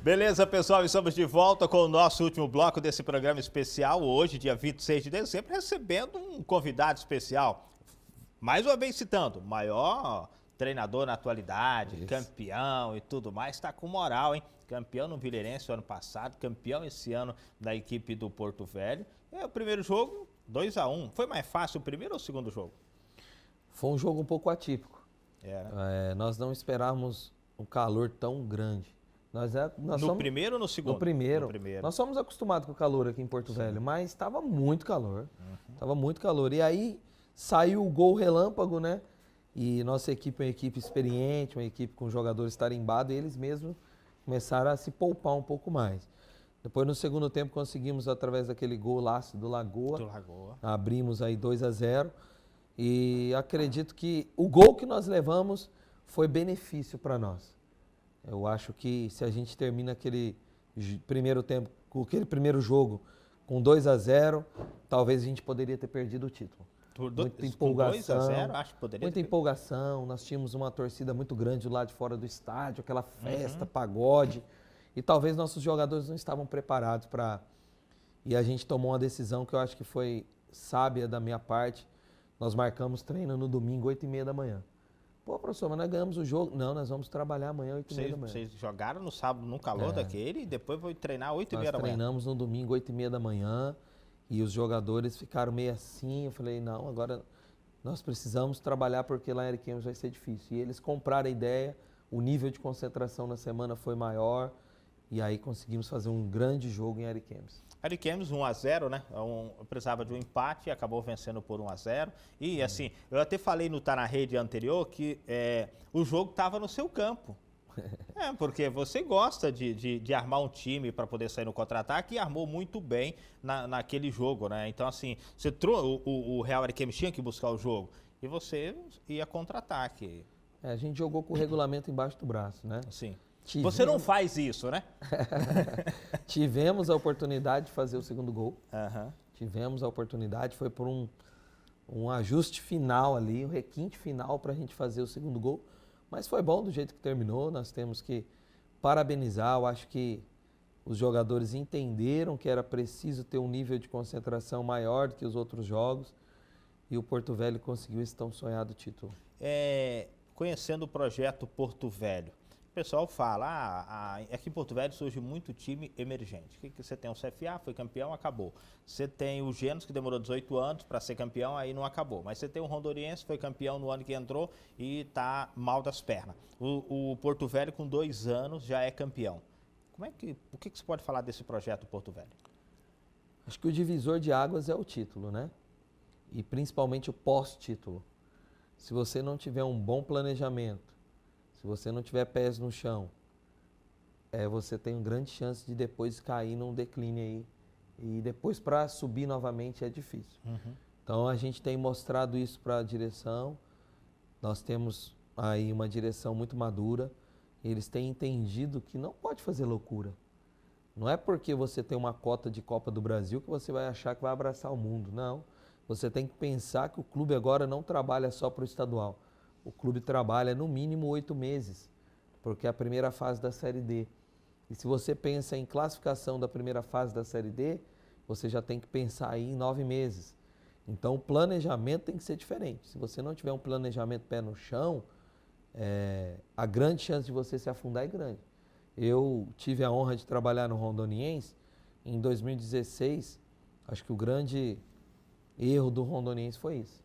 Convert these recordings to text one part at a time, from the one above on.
Beleza, pessoal, estamos de volta com o nosso último bloco desse programa especial, hoje, dia 26 de dezembro, recebendo um convidado especial. Mais uma vez citando, maior treinador na atualidade, Isso. campeão e tudo mais, está com moral, hein? Campeão no Vileirense ano passado, campeão esse ano da equipe do Porto Velho. É o primeiro jogo, 2-1. Foi mais fácil o primeiro ou o segundo jogo? Foi um jogo um pouco atípico. Né? Nós não esperávamos um calor tão grande. Nós No somos, primeiro ou no segundo? No primeiro. No primeiro. Nós somos acostumados com o calor aqui em Porto Velho, mas estava muito calor. Estava muito calor. E aí saiu o gol relâmpago, né? E nossa equipe é uma equipe experiente, uma equipe com jogadores tarimbados, e eles mesmos começaram a se poupar um pouco mais. Depois, no segundo tempo, conseguimos, através daquele gol lá do Lagoa, abrimos aí 2-0. E acredito que o gol que nós levamos foi benefício para nós. Eu acho que se a gente termina aquele primeiro tempo, com aquele primeiro jogo com 2-0, talvez a gente poderia ter perdido o título. Muita empolgação, 2-0, acho que poderia muita empolgação. Nós tínhamos uma torcida muito grande do lado de fora do estádio, aquela festa, pagode. E talvez nossos jogadores não estavam preparados para... E a gente tomou uma decisão que eu acho que foi sábia da minha parte. Nós marcamos treino no domingo, 8h30 da manhã. Pô, professor, mas nós ganhamos o jogo. Não, nós vamos trabalhar amanhã, 8h30 da manhã. Vocês jogaram no sábado, no calor daquele, e depois foi treinar 8h30 da manhã. Nós treinamos no domingo, 8h30 da manhã, e os jogadores ficaram meio assim. Eu falei, não, agora nós precisamos trabalhar porque lá em Ariquemes vai ser difícil. E eles compraram a ideia, o nível de concentração na semana foi maior, e aí conseguimos fazer um grande jogo em Ariquemes. Ariquemes 1-0, né? Precisava de um empate e acabou vencendo por 1-0. E assim, eu até falei no Tá na Rede anterior que o jogo estava no seu campo. Porque você gosta de armar um time para poder sair no contra-ataque e armou muito bem naquele jogo, né? Então assim, o Real Ariquemes tinha que buscar o jogo e você ia contra-ataque. A gente jogou com o regulamento embaixo do braço, né? Sim. Você não faz isso, né? Tivemos a oportunidade de fazer o segundo gol. Uhum. Tivemos a oportunidade, foi por um ajuste final ali, um requinte final para a gente fazer o segundo gol. Mas foi bom do jeito que terminou, nós temos que parabenizar. Eu acho que os jogadores entenderam que era preciso ter um nível de concentração maior do que os outros jogos. E o Porto Velho conseguiu esse tão sonhado título. Conhecendo o projeto Porto Velho, o pessoal fala, aqui em Porto Velho surge muito time emergente. Que você tem o CFA, foi campeão, acabou. Você tem o Genos, que demorou 18 anos para ser campeão, aí não acabou. Mas você tem o Rondoniense, foi campeão no ano que entrou e está mal das pernas. O Porto Velho, com 2 anos, já é campeão. O que você pode falar desse projeto Porto Velho? Acho que o divisor de águas é o título, né? E principalmente o pós-título. Se você não tiver um bom planejamento, se você não tiver pés no chão, você tem uma grande chance de depois cair num declínio aí. E depois para subir novamente é difícil. Então a gente tem mostrado isso para a direção. Nós temos aí uma direção muito madura. Eles têm entendido que não pode fazer loucura. Não é porque você tem uma cota de Copa do Brasil que você vai achar que vai abraçar o mundo. Não. Você tem que pensar que o clube agora não trabalha só para o estadual. O clube trabalha no mínimo 8 meses, porque é a primeira fase da Série D. E se você pensa em classificação da primeira fase da Série D, você já tem que pensar aí em 9 meses. Então o planejamento tem que ser diferente. Se você não tiver um planejamento pé no chão, a grande chance de você se afundar é grande. Eu tive a honra de trabalhar no Rondoniense em 2016. Acho que o grande erro do Rondoniense foi isso.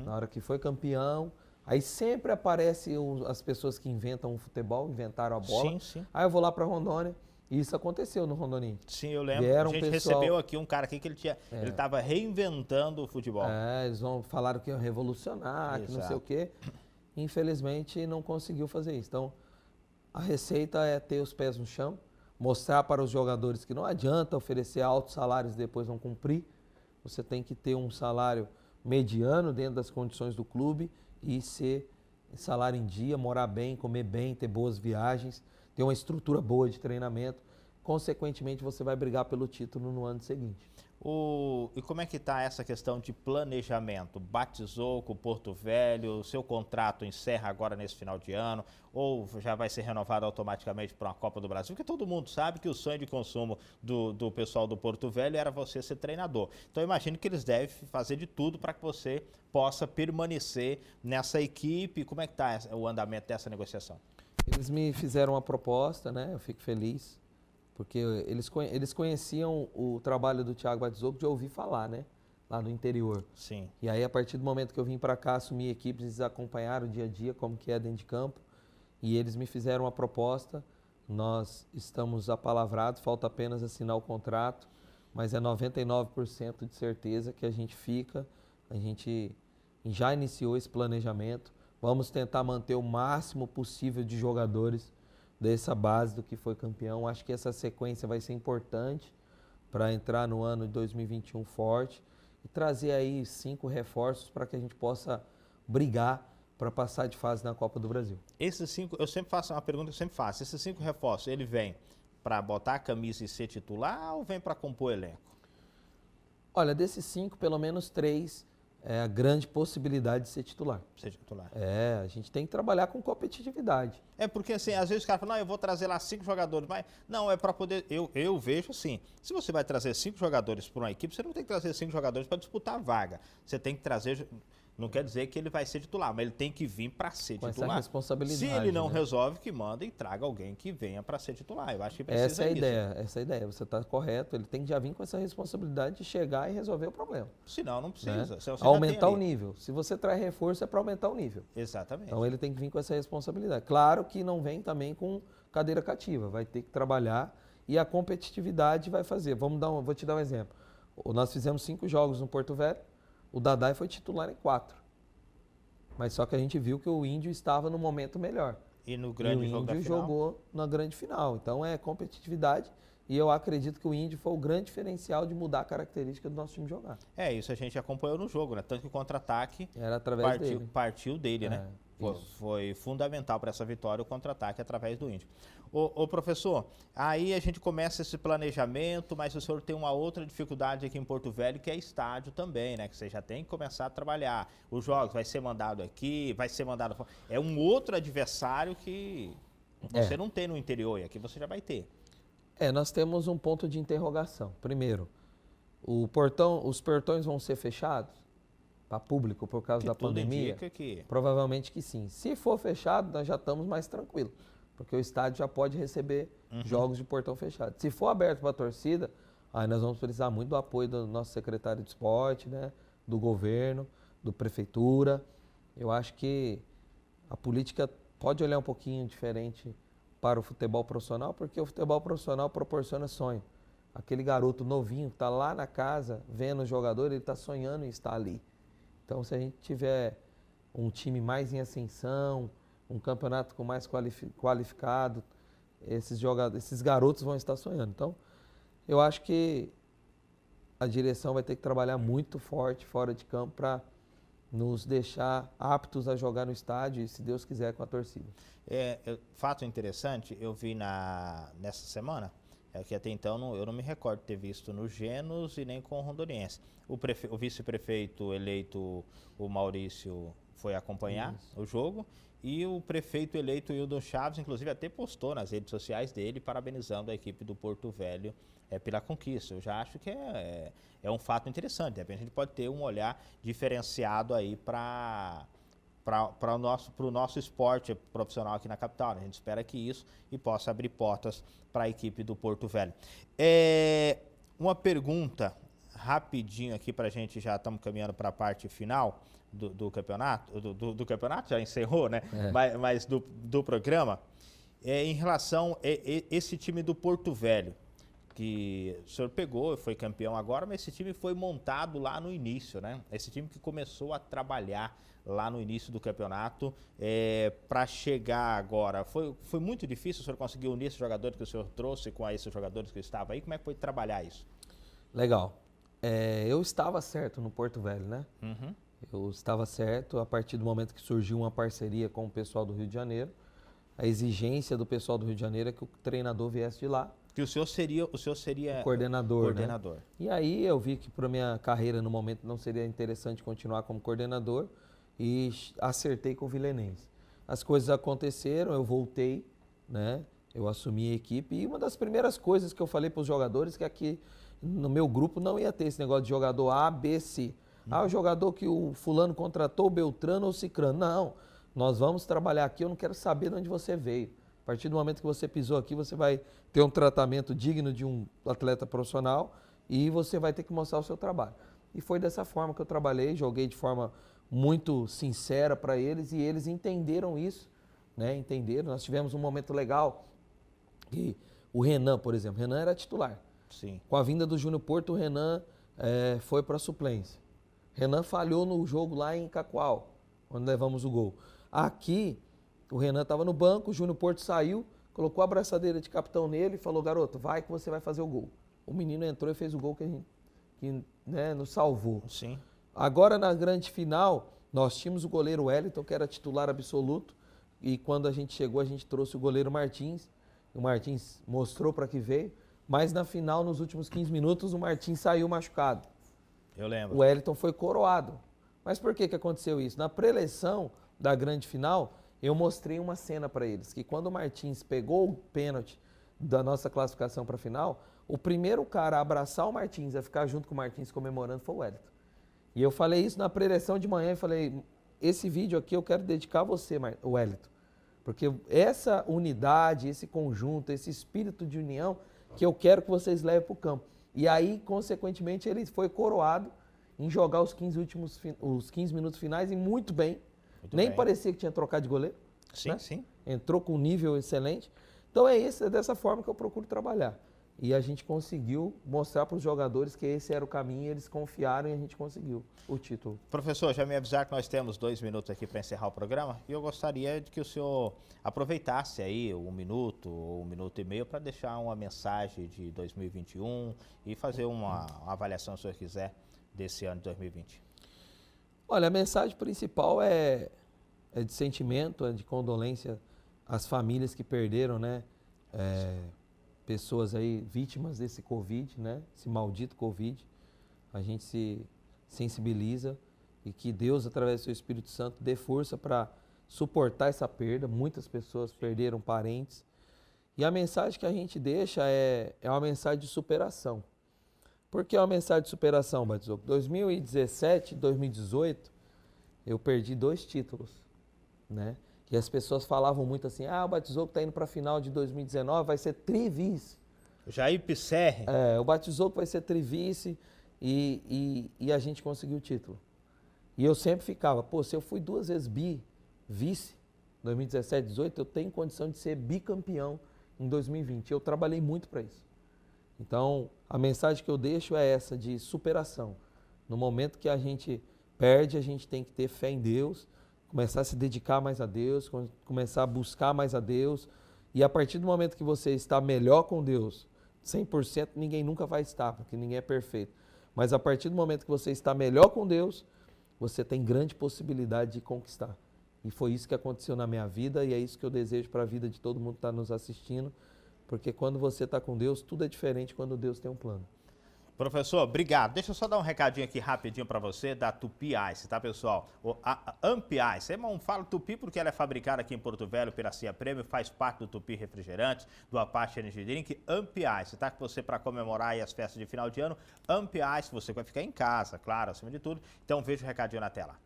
Na hora que foi campeão, aí sempre aparecem as pessoas que inventam o futebol, inventaram a bola. Sim, sim. Aí eu vou lá para Rondônia, e isso aconteceu no Rondoniense. Sim, eu lembro. A gente recebeu aqui um cara aqui que ele estava reinventando o futebol. Eles falaram que iam revolucionar, que não sei o quê. Infelizmente não conseguiu fazer isso. Então a receita é ter os pés no chão, mostrar para os jogadores que não adianta oferecer altos salários e depois não cumprir. Você tem que ter um salário mediano dentro das condições do clube e ser salário em dia, morar bem, comer bem, ter boas viagens, ter uma estrutura boa de treinamento. Consequentemente, você vai brigar pelo título no ano seguinte. E como é que está essa questão de planejamento? Batizou com o Porto Velho, o seu contrato encerra agora nesse final de ano, ou já vai ser renovado automaticamente para uma Copa do Brasil? Porque todo mundo sabe que o sonho de consumo do pessoal do Porto Velho era você ser treinador. Então eu imagino que eles devem fazer de tudo para que você possa permanecer nessa equipe. Como é que está o andamento dessa negociação? Eles me fizeram uma proposta, né? Eu fico feliz, porque eles conheciam o trabalho do Thiago Batizou de ouvir falar, né? Lá no interior. Sim. E aí, a partir do momento que eu vim para cá assumir equipes, eles acompanharam o dia a dia, como que é dentro de campo. E eles me fizeram uma proposta, nós estamos apalavrados, falta apenas assinar o contrato, mas é 99% de certeza que a gente fica, a gente já iniciou esse planejamento, vamos tentar manter o máximo possível de jogadores dessa base do que foi campeão. Acho que essa sequência vai ser importante para entrar no ano de 2021 forte e trazer aí 5 reforços para que a gente possa brigar para passar de fase na Copa do Brasil. Esses 5, eu sempre faço uma pergunta que eu sempre faço. Esses 5 reforços, ele vem para botar a camisa e ser titular ou vem para compor o elenco? Olha, desses 5, pelo menos 3 é a grande possibilidade de ser titular. Ser titular. A gente tem que trabalhar com competitividade. É porque, assim, às vezes os caras falam, não, eu vou trazer lá 5 jogadores, mas não, é para poder, eu vejo assim, se você vai trazer 5 jogadores para uma equipe, você não tem que trazer 5 jogadores para disputar a vaga. Você tem que trazer, não quer dizer que ele vai ser titular, mas ele tem que vir para ser com titular. Essa responsabilidade. Se ele não né? resolve, que manda e traga alguém que venha para ser titular. Eu acho que precisa Essa é a disso. ideia, essa é a ideia. Você está correto, ele tem que já vir com essa responsabilidade de chegar e resolver o problema. Senão não precisa. Né? Se você Aumentar o nível. Se você traz reforço, é para aumentar o nível. Exatamente. Então ele tem que vir com essa responsabilidade. Claro que não vem também com cadeira cativa, vai ter que trabalhar e a competitividade vai fazer. Vou te dar um exemplo. Nós fizemos 5 jogos no Porto Velho, o Dadai foi titular em 4. Mas só que a gente viu que o Índio estava no momento melhor. E no grande jogo da final? O Índio jogou na grande final. Então é competitividade e eu acredito que o Índio foi o grande diferencial de mudar a característica do nosso time jogar. É, isso a gente acompanhou no jogo, né? Tanto que o contra-ataque Era através dele. Partiu dele, né? Foi fundamental para essa vitória o contra-ataque através do Índio. Ô professor, aí a gente começa esse planejamento, mas o senhor tem uma outra dificuldade aqui em Porto Velho, que é estádio também, né? Que você já tem que começar a trabalhar. Os jogos vai ser mandado aqui, vai ser mandado... É um outro adversário que você não tem no interior e aqui você já vai ter. Nós temos um ponto de interrogação. Primeiro, os portões vão ser fechados para público por causa da pandemia? Provavelmente que sim. Se for fechado, nós já estamos mais tranquilos, porque o estádio já pode receber jogos de portão fechado. Se for aberto para a torcida, aí nós vamos precisar muito do apoio do nosso secretário de esporte, né, do governo, do prefeitura. Eu acho que a política pode olhar um pouquinho diferente para o futebol profissional, porque o futebol profissional proporciona sonho. Aquele garoto novinho que está lá na casa, vendo o jogador, ele está sonhando em estar ali. Então, se a gente tiver um time mais em ascensão, um campeonato com mais qualificado, esses garotos vão estar sonhando. Então, eu acho que a direção vai ter que trabalhar muito forte fora de campo para nos deixar aptos a jogar no estádio e, se Deus quiser, com a torcida. Fato interessante, eu vi nessa semana, que até então eu não me recordo de ter visto no Genos e nem com o Rondoniense. O vice-prefeito eleito, o Maurício, foi acompanhar o jogo e o prefeito eleito, Hildon Chaves, inclusive até postou nas redes sociais dele, parabenizando a equipe do Porto Velho pela conquista. Eu já acho que é um fato interessante. De repente a gente pode ter um olhar diferenciado aí para o nosso esporte profissional aqui na capital. Né? A gente espera que isso e possa abrir portas para a equipe do Porto Velho. Uma pergunta rapidinho aqui para a gente, já estamos caminhando para a parte final do campeonato. Do campeonato já encerrou, né? Mas do programa. Em relação a esse time do Porto Velho, que o senhor pegou, foi campeão agora, mas esse time foi montado lá no início, né? Esse time que começou a trabalhar lá no início do campeonato, para chegar agora. Foi muito difícil o senhor conseguir unir esses jogadores que o senhor trouxe com esses jogadores que estavam aí? Como é que foi trabalhar isso? Legal. Eu estava certo no Porto Velho, né? Uhum. Eu estava certo a partir do momento que surgiu uma parceria com o pessoal do Rio de Janeiro. A exigência do pessoal do Rio de Janeiro é que o treinador viesse de lá. Que o senhor seria Coordenador, né? coordenador. E aí eu vi que para minha carreira no momento não seria interessante continuar como coordenador e acertei com o Vilenense. As coisas aconteceram, eu voltei, né? Eu assumi a equipe e uma das primeiras coisas que eu falei para os jogadores que aqui no meu grupo não ia ter esse negócio de jogador A, B, C. Ah, o jogador que o fulano contratou, o Beltrano ou o Cicrano. Não, nós vamos trabalhar aqui, eu não quero saber de onde você veio. A partir do momento que você pisou aqui, você vai ter um tratamento digno de um atleta profissional e você vai ter que mostrar o seu trabalho. E foi dessa forma que eu trabalhei, joguei de forma muito sincera para eles e eles entenderam isso, né? Entenderam. Nós tivemos um momento legal que o Renan, por exemplo, Renan era titular. Sim. Com a vinda do Júnior Porto, o Renan foi para a suplência. Renan falhou no jogo lá em Cacoal, quando levamos o gol. Aqui, o Renan estava no banco, o Júnior Porto saiu, colocou a abraçadeira de capitão nele e falou, garoto, vai que você vai fazer o gol. O menino entrou e fez o gol que né, nos salvou. Sim. Agora, na grande final, nós tínhamos o goleiro Wellington, que era titular absoluto, e quando a gente chegou, a gente trouxe o goleiro Martins. O Martins mostrou para que veio, mas na final, nos últimos 15 minutos, o Martins saiu machucado. Eu lembro. O Wellington foi coroado. Mas por que aconteceu isso? Na pré-eleição da grande final, eu mostrei uma cena para eles, que quando o Martins pegou o pênalti da nossa classificação para a final, o primeiro cara a abraçar o Martins, a ficar junto com o Martins comemorando, foi o Wellington. E eu falei isso na pré-eleição de manhã e falei, esse vídeo aqui eu quero dedicar a você, Wellington. Porque essa unidade, esse conjunto, esse espírito de união que eu quero que vocês levem para o campo. E aí, consequentemente, ele foi coroado em jogar os 15 minutos finais e muito bem. Nem parecia que tinha trocado de goleiro. Sim, né? sim. Entrou com um nível excelente. Então é dessa forma que eu procuro trabalhar. E a gente conseguiu mostrar para os jogadores que esse era o caminho, eles confiaram e a gente conseguiu o título. Professor, já me avisaram que nós temos 2 minutos aqui para encerrar o programa e eu gostaria de que o senhor aproveitasse aí 1 minuto ou 1 minuto e meio para deixar uma mensagem de 2021 e fazer uma avaliação, se o senhor quiser, desse ano de 2020. Olha, a mensagem principal é de sentimento, é de condolência às famílias que perderam, né? Pessoas aí vítimas desse Covid, né? Esse maldito Covid. A gente se sensibiliza e que Deus, através do seu Espírito Santo, dê força para suportar essa perda. Muitas pessoas perderam parentes. E a mensagem que a gente deixa é uma mensagem de superação. Por que é uma mensagem de superação, Batizoco? 2017, 2018, eu perdi 2 títulos, né? E as pessoas falavam muito assim, o Batizoco está indo para a final de 2019, vai ser trivice. Jair Pisserre. O Batizoco vai ser trivice e a gente conseguiu o título. E eu sempre ficava, se eu fui 2 vezes vice, 2017, 2018, eu tenho condição de ser bicampeão em 2020. Eu trabalhei muito para isso. Então, a mensagem que eu deixo é essa, de superação. No momento que a gente perde, a gente tem que ter fé em Deus, começar a se dedicar mais a Deus, começar a buscar mais a Deus. E a partir do momento que você está melhor com Deus, 100% ninguém nunca vai estar, porque ninguém é perfeito. Mas a partir do momento que você está melhor com Deus, você tem grande possibilidade de conquistar. E foi isso que aconteceu na minha vida e é isso que eu desejo para a vida de todo mundo que está nos assistindo. Porque quando você está com Deus, tudo é diferente quando Deus tem um plano. Professor, obrigado. Deixa eu só dar um recadinho aqui rapidinho para você da Tupi Ice, tá, pessoal? A Amp Ice. Eu não falo Tupi porque ela é fabricada aqui em Porto Velho pela Cia Prêmio, faz parte do Tupi Refrigerantes, do Apache Energy Drink. Amp Ice, tá? Que você, para comemorar aí as festas de final de ano, Amp Ice, você vai ficar em casa, claro, acima de tudo. Então veja o recadinho na tela.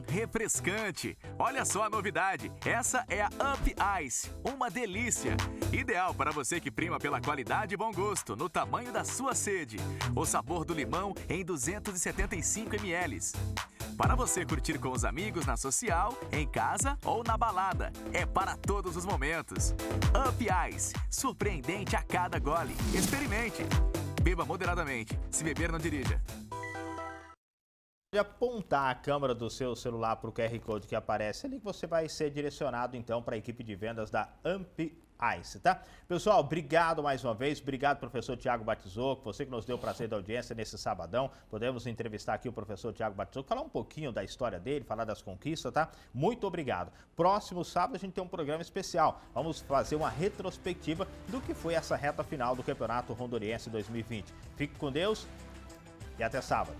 Refrescante. Olha só a novidade. Essa é a Amp Ice, uma delícia. Ideal para você que prima pela qualidade e bom gosto, no tamanho da sua sede. O sabor do limão em 275 ml. Para você curtir com os amigos na social, em casa ou na balada. É para todos os momentos. Amp Ice, surpreendente a cada gole. Experimente. Beba moderadamente. Se beber, não dirija. Apontar a câmera do seu celular para o QR Code que aparece ali, que você vai ser direcionado então para a equipe de vendas da Amp Ice, tá? Pessoal, obrigado mais uma vez, obrigado professor Tiago Batizocco, você que nos deu o prazer da audiência nesse sabadão, podemos entrevistar aqui o professor Tiago Batizocco, falar um pouquinho da história dele, falar das conquistas, tá? Muito obrigado. Próximo sábado a gente tem um programa especial, vamos fazer uma retrospectiva do que foi essa reta final do Campeonato Rondoniense 2020. Fique com Deus e até sábado.